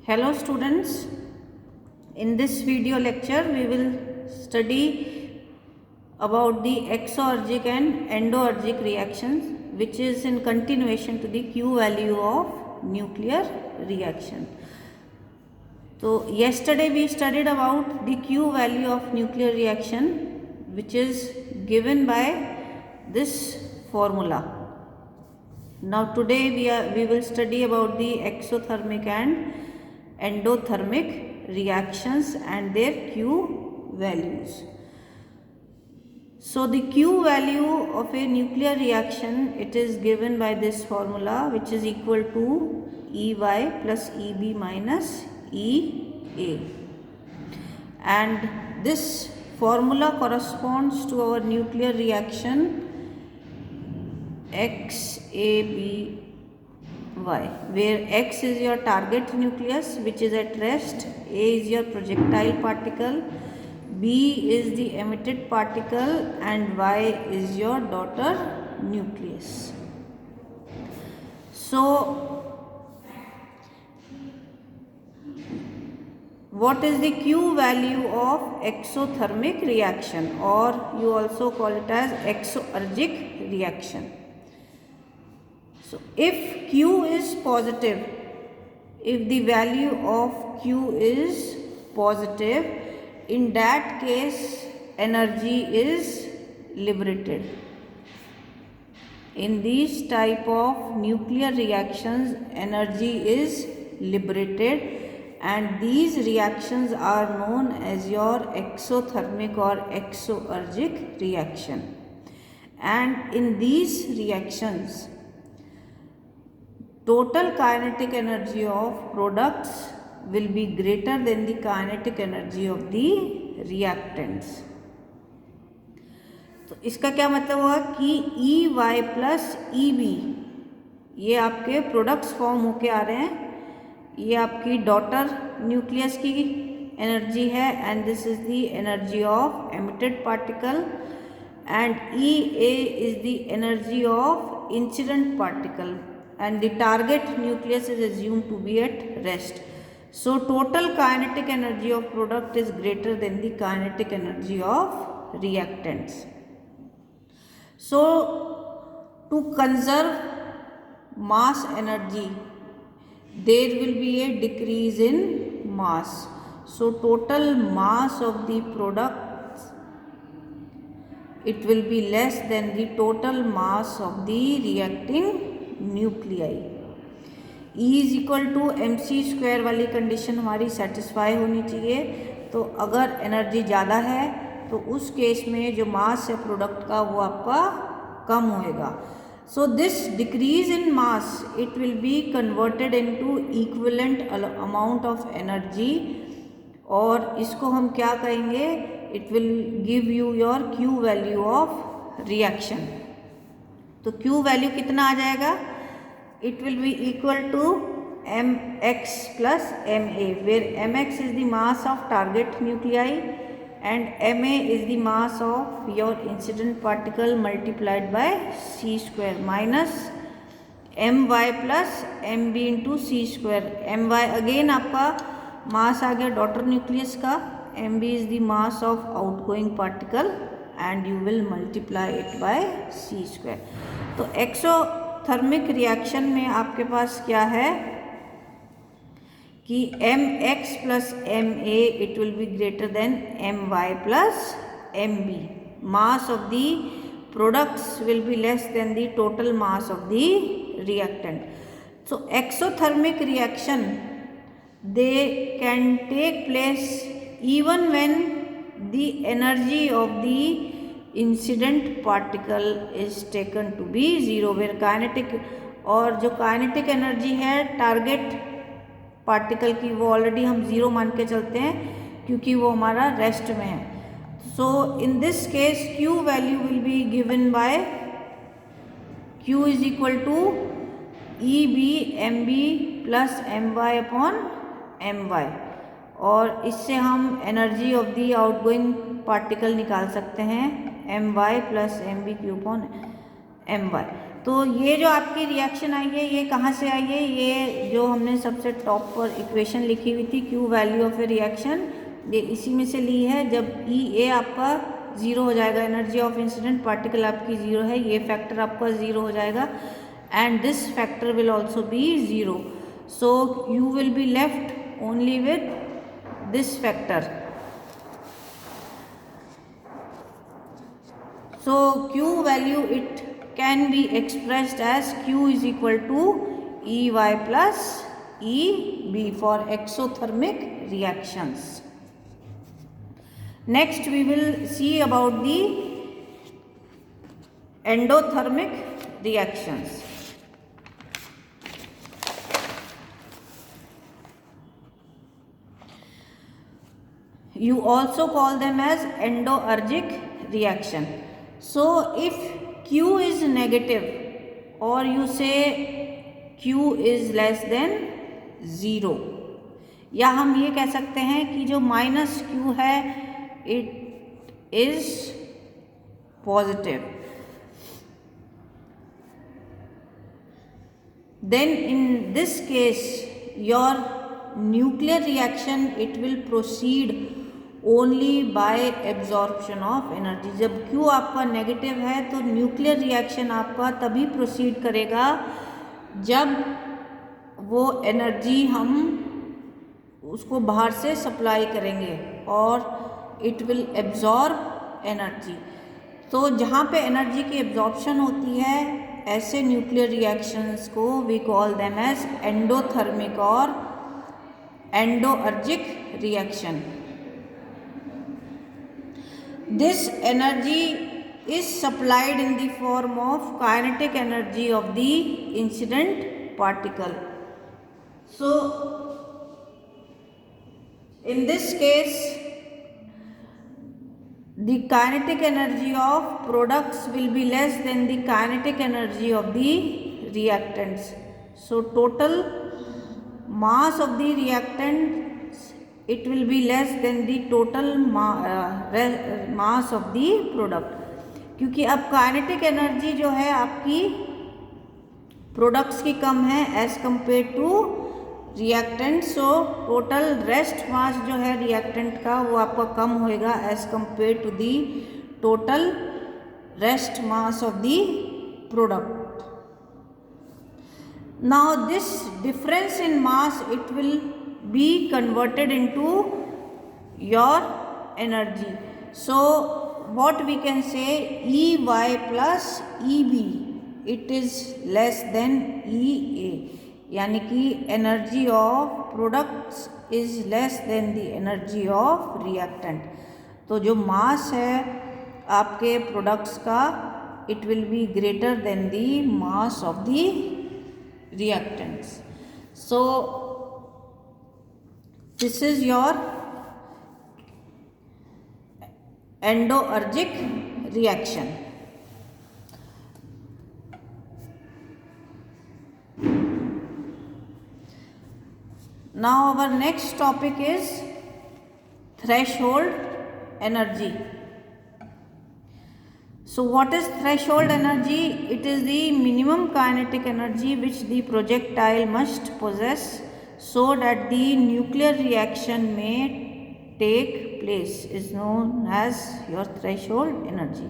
Hello students, in this video lecture we will study about the exergic and endoergic reactions which is in continuation to the Q value of nuclear reaction. So yesterday we studied about the Q value of nuclear reaction which is given by this formula. Now today we will study about the exothermic and endothermic reactions and their Q values. So the Q value of a nuclear reaction, it is given by this formula which is equal to EY plus EB minus EA, and this formula corresponds to our nuclear reaction XABY, where X is your target nucleus which is at rest, A is your projectile particle, B is the emitted particle, and Y is your daughter nucleus. So what is the Q value of exothermic reaction, or you also call it as exergic reaction? So if Q is positive, if the value of Q is positive, in that case energy is liberated. In these type of nuclear reactions, energy is liberated, and these reactions are known as your exothermic or exergic reaction. And in these reactions, total kinetic energy of products will be greater than the kinetic energy of the reactants. तो इसका क्या मतलब हुआ कि EY plus EB ये आपके products form होके आ रहे हैं, ये आपकी डॉटर न्यूक्लियस की एनर्जी है, and this is the energy of emitted particle, and EA is the energy of incident particle, and the target nucleus is assumed to be at rest. So total kinetic energy of product is greater than the kinetic energy of reactants. So to conserve mass energy, there will be a decrease in mass. So total mass of the product, it will be less than the total mass of the reacting nuclei. E is equal to mc² वाली condition हमारी satisfy होनी चाहिए. तो अगर energy ज़्यादा है तो उस केस में जो मास है प्रोडक्ट का वो आपका कम होएगा. So this decrease in mass it will be converted into equivalent amount of energy, और इसको हम क्या कहेंगे, it will give you your Q value of reaction. तो Q वैल्यू कितना आ जाएगा, it will be equal to mx plus ma, where mx is the mass of target nuclei and ma is the mass of your incident particle multiplied by c² minus my plus mb into c². my again आपका मास आ गया daughter nucleus का, mb is the mass of outgoing particle, and you will multiply it by c². तो exothermic reaction में आपके पास क्या है कि mx plus ma it will be greater than my plus mb. Mass of the products will be less than the total mass of the reactant. So exothermic reaction, they can take place even when the energy of the incident particle is taken to be zero, where kinetic, और जो kinetic energy है target particle की वो already हम zero मान के चलते हैं क्योंकि वो हमारा रेस्ट में है. So in this case Q value will be given by Q is equal to EB mb plus my upon my, और इससे हम energy of the outgoing particle निकाल सकते हैं my plus mb Q upon my. तो ये जो आपकी रिएक्शन आई है ये कहाँ से आई है, ये जो हमने सबसे टॉप पर इक्वेशन लिखी हुई थी Q value of A reaction, ये इसी में से ली है। जब E A आपका 0 हो जाएगा, एनर्जी ऑफ इंसिडेंट पार्टिकल आपकी 0 है, ये फैक्टर आपका 0 हो जाएगा and this factor will also be 0। So you will be left only with this factor. So Q value it can be expressed as Q is equal to EY plus EB for exothermic reactions. Next we will see about the endothermic reactions. You also call them as endoergic reaction. So if Q is negative or you say Q is less than 0, या हम ये कह सकते हैं कि जो minus Q है it is positive, then in this case your nuclear reaction it will proceed only by absorption of energy. जब Q आपका नेगेटिव है तो न्यूक्लियर रिएक्शन आपका तभी प्रोसीड करेगा जब वो एनर्जी हम उसको बाहर से सप्लाई करेंगे और इट विल एब्जॉर्ब एनर्जी। तो जहाँ पे एनर्जी की एब्जॉर्प्शन होती है ऐसे न्यूक्लियर रिएक्शंस को we call them as endothermic और endoergic reaction. This energy is supplied in the form of kinetic energy of the incident particle. So, in this case, the kinetic energy of products will be less than the kinetic energy of the reactants. So, total mass of the reactant it will be less than the total mass of the product, क्योंकि अब kinetic energy जो है आपकी products की कम है as compare to reactant. So total rest mass जो है रिएक्टेंट का वो आपका कम होएगा as compare to the total rest mass of the product. Now this difference in mass it will be converted into your energy. So what we can say, EY plus EB it is less than EA, यानी कि energy of products is less than the energy of reactant। तो जो mass है आपके products का it will be greater than the mass of the reactants। So this is your endoergic reaction। Now our next topic is threshold energy। So what is threshold energy? It is the minimum kinetic energy which the projectile must possess so that the nuclear reaction may take place is known as your threshold energy।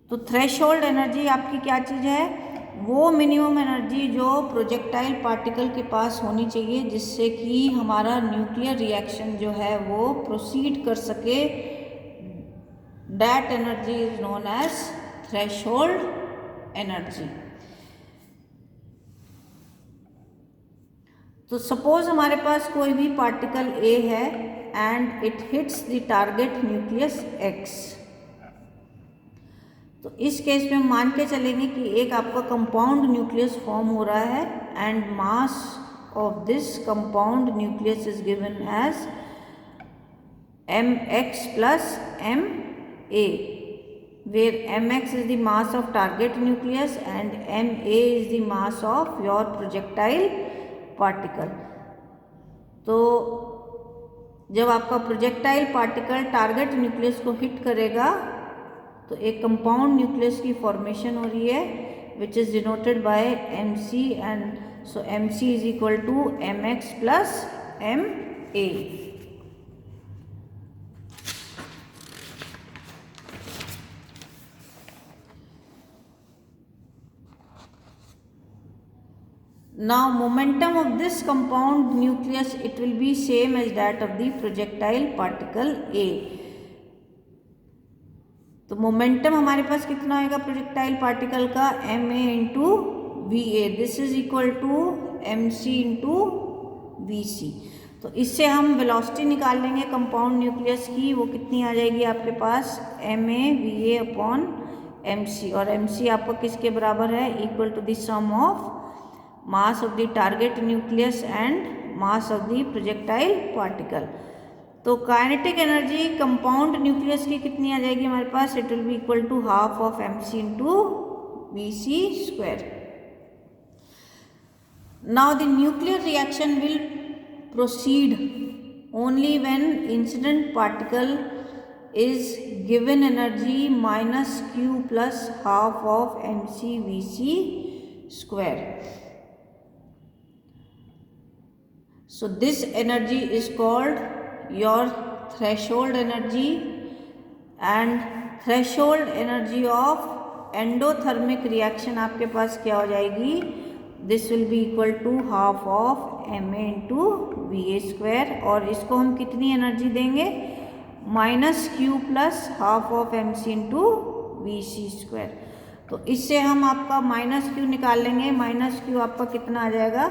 तो threshold energy आपकी क्या चीज़ है, वो minimum energy जो projectile particle के पास होनी चाहिए जिससे कि हमारा न्यूक्लियर रिएक्शन जो है वो प्रोसीड कर सके, that energy is known as threshold energy. तो सपोज हमारे पास कोई भी पार्टिकल A है and it hits the target nucleus X। तो इस केस में हम मान के चलेंगे कि एक आपका कंपाउंड न्यूक्लियस फॉर्म हो रहा है and mass of this compound nucleus is given as mx plus ma, where mx is the mass of target nucleus and ma is the mass of your projectile particle. तो जब आपका projectile particle target nucleus को hit करेगा तो एक compound nucleus की formation हो रही है which is denoted by mc, and so mc is equal to mx plus ma. Now momentum of this compound nucleus, it will be same as that of the projectile particle A. तो momentum हमारे पास कितना आएगा projectile particle का, ma into V A, this is equal to M C into V C. तो इससे हम velocity निकाल लेंगे कंपाउंड न्यूक्लियस की, वो कितनी आ जाएगी आपके पास, M A V A upon M C, और एम सी आपका किसके बराबर है, equal to the sum of mass of the target nucleus and mass of the projectile particle. तो काइनेटिक एनर्जी कंपाउंड न्यूक्लियस की कितनी आ जाएगी हमारे पास, it will be equal to half of M C into V C square. Now the nuclear reaction will proceed only when incident particle is given energy minus Q plus half of M C V C square. So this energy is called your threshold energy, and threshold energy of endothermic reaction आपके पास क्या हो जाएगी, this will be equal to half of ma into va square, और इसको हम कितनी energy देंगे, minus Q plus half of M C into V C square. तो इससे हम आपका माइनस क्यू निकाल लेंगे, माइनस क्यू आपका कितना आ जाएगा,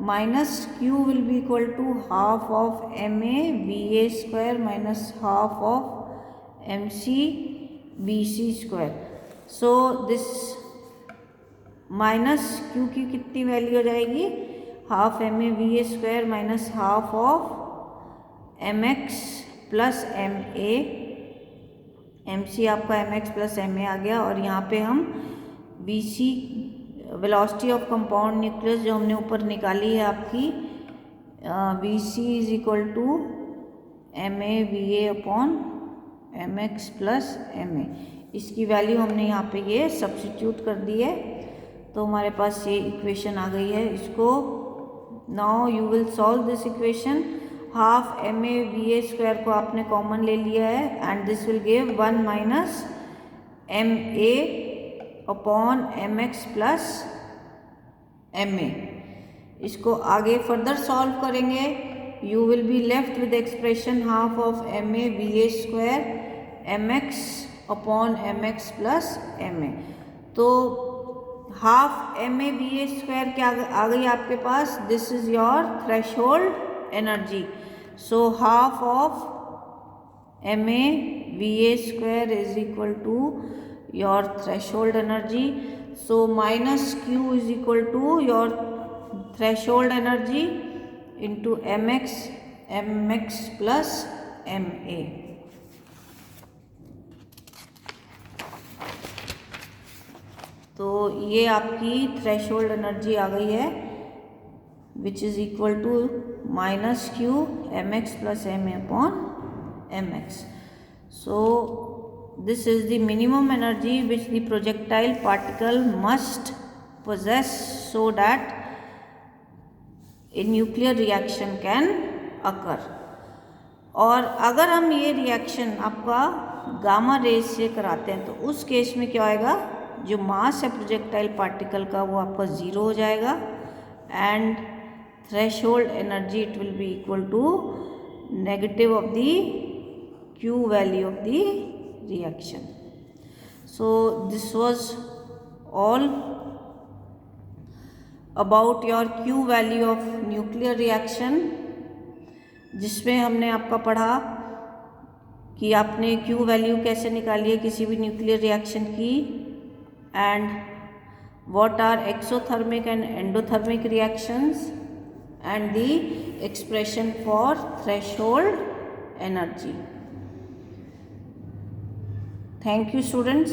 minus Q will be equal to half of M A V A square minus half of M C B C square. So this minus Q की कितनी वैल्यू हो जाएगी, half M A V A square minus half of M X plus M A, M C आपका M X plus M A आ गया, और यहाँ पे हम V C velocity of compound nucleus जो हमने ऊपर निकाली है आपकी, V C is equal to M A V A upon M X plus M A, इसकी वैल्यू हमने यहाँ पे ये सब्स्टिट्यूट कर दी है, तो हमारे पास ये इक्वेशन आ गई है। इसको now you will solve this equation, half M A V A square को आपने कॉमन ले लिया है, and this will give 1 minus M A upon M X plus M A. इसको आगे फर्दर सॉल्व करेंगे, you will be left with expression half of M A V A square M X upon M X plus M A. तो half M A V A square क्या आ गई आपके पास, this is your threshold energy. So half of M A V A square is equal to your threshold energy, so minus q is equal to your threshold energy into mx plus ma। तो ये आपकी threshold energy आ गई है, which is equal to minus Q M X plus M A upon M X. So this is the minimum energy which the projectile particle must possess so that a nuclear reaction can occur। और अगर हम ये reaction आपका gamma rays से कराते हैं तो उस केस में क्या होएगा, जो मास है प्रोजेक्टाइल पार्टिकल का वो आपका ज़ीरो हो जाएगा, and threshold energy it will be equal to negative of the Q value of the reaction। So this was all about your Q value of nuclear reaction, जिसमें हमने आपका पढ़ा कि आपने Q वैल्यू कैसे निकाली है किसी भी न्यूक्लियर रिएक्शन की, and what are exothermic and endothermic reactions, and the expression for threshold energy। Thank you students।